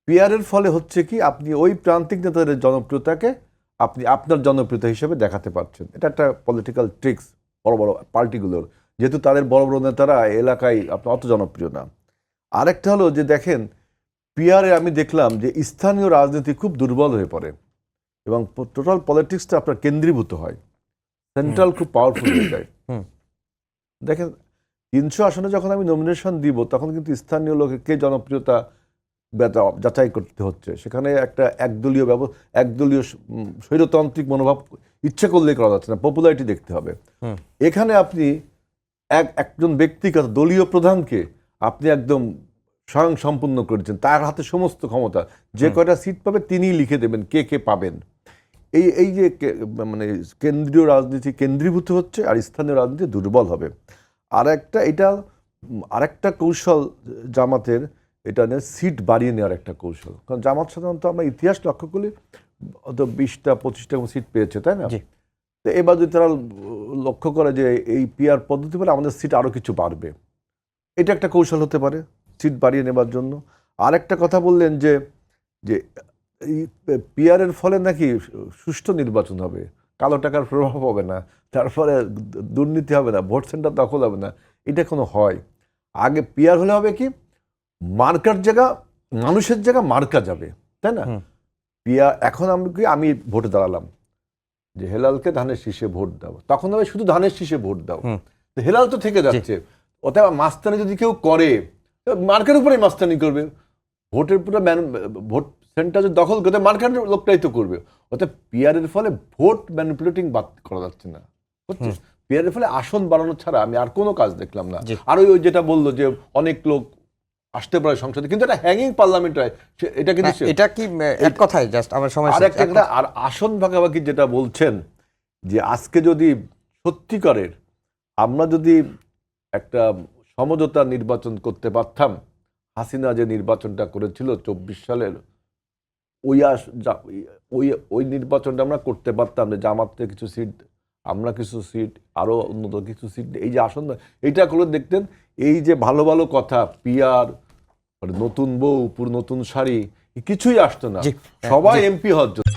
পিয়ারের ফলে হচ্ছে কি আপনি ওই প্রান্তিক নেতাদের জনপ্রিয়তাকে আপনি আপনার জনপ্রিয়তা হিসেবে দেখাতে পারছেন। এটা একটা পলিটিক্যাল ট্রিক্স বড় বড় পার্টিগুলোর, যেহেতু তাদের বড় বড় নেতারা এলাকায় আপনার অত জনপ্রিয় না। আরেকটা হলো যে দেখেন, পিয়ারে আমি দেখলাম যে স্থানীয় রাজনীতি খুব দুর্বল হয়ে পড়ে এবং টোটাল পলিটিক্সটা আপনার কেন্দ্রীভূত হয়, সেন্ট্রাল খুব পাওয়ারফুল হয়ে যায়। দেখেন 300 আসনে যখন আমি নমিনেশন দিব তখন কিন্তু স্থানীয় লোককে জনপ্রিয়তা যাচাই করতে হচ্ছে। সেখানে একটা একদলীয় স্বৈরতান্ত্রিক মনোভাব ইচ্ছে করলেই করা যাচ্ছে না, পপুলারিটি দেখতে হবে। এখানে আপনি একজন ব্যক্তিগত দলীয় প্রধানকে আপনি একদম স্বয়ং সম্পূর্ণ করেছেন, তার হাতে সমস্ত ক্ষমতা, যে কয়টা সিট পাবে তিনিই লিখে দেবেন কে কে পাবেন। এই যে মানে কেন্দ্রীয় রাজনীতি কেন্দ্রীভূত হচ্ছে আর স্থানীয় রাজনীতি দুর্বল হবে। আরেকটা কৌশল জামাতের, এটা নিয়ে সিট বাড়িয়ে নেওয়ার একটা কৌশল। কারণ জামাত সাধারণত আমরা ইতিহাস লক্ষ্য করলে 20টা 25টা সিট পেয়েছে, তাই না? তো এবার যদি তারা লক্ষ্য করে যে এই পিআর পদ্ধতি বলে আমাদের সিট আরও কিছু বাড়বে, এটা একটা কৌশল হতে পারে সিট বাড়িয়ে নেবার জন্য। আরেকটা কথা বললেন যে যে এই পিআরের ফলে নাকি সুষ্ঠু নির্বাচন হবে, কালো টাকার প্রভাব হবে না, তারপরে দুর্নীতি হবে না, ভোট সেন্টার দখল হবে না। এটা কোনো হয়? আগে পিআর হলে হবে কি, মার্কার জায়গা মানুষের জায়গা মার্কা যাবে, তাই না? পিআর এখন আমি ভোটে দাঁড়ালাম যে হেলালকে ধানের শীষে ভোট দাও, তখন হবে শুধু ধানের শীষে ভোট দাও, হেলাল তো থেকে যাচ্ছে। অতএব মাস্তানি যদি কেউ করে মার্কের উপরেই মাস্তানি করবে, ভোটের পুরো ভোট সেন্টার দখল করতে মার্কের লোকটাই তো করবে। অর্থাৎ পিআরের ফলে ভোট ম্যানিপুলেটিং বাদ করা যাচ্ছে না, হচ্ছে পিআরের ফলে আসন বাড়ানো ছাড়া আমি আর কোনো কাজ দেখলাম না। আর ওই যেটা বললো যে অনেক লোক আসতে পারে সংসদে, কিন্তু এটা হ্যাঙ্গিং পার্লামেন্ট হয়, এটা কিন্তু এটা কি এক কথাই জাস্ট আমার সময় আর আসন ভাগাভাগি যেটা বলছেন যে আজকে যদি সত্যিকারের আমরা যদি একটা সমঝোতা নির্বাচন করতে পারতাম, হাসিনা যে নির্বাচনটা করেছিল 24 সালের ওই নির্বাচনটা আমরা করতে পারতাম, যে জামাতে কিছু সিট, আমরা কিছু সিট, আরো উন্নত কিছু সিট, এই যে আসন এইটা করে দেখতেন, এই যে ভালো ভালো কথা পিআর, নতুন বউ, নতুন শাড়ি, কিছুই আসতো না, সবাই এমপি হওয়ার জন্য।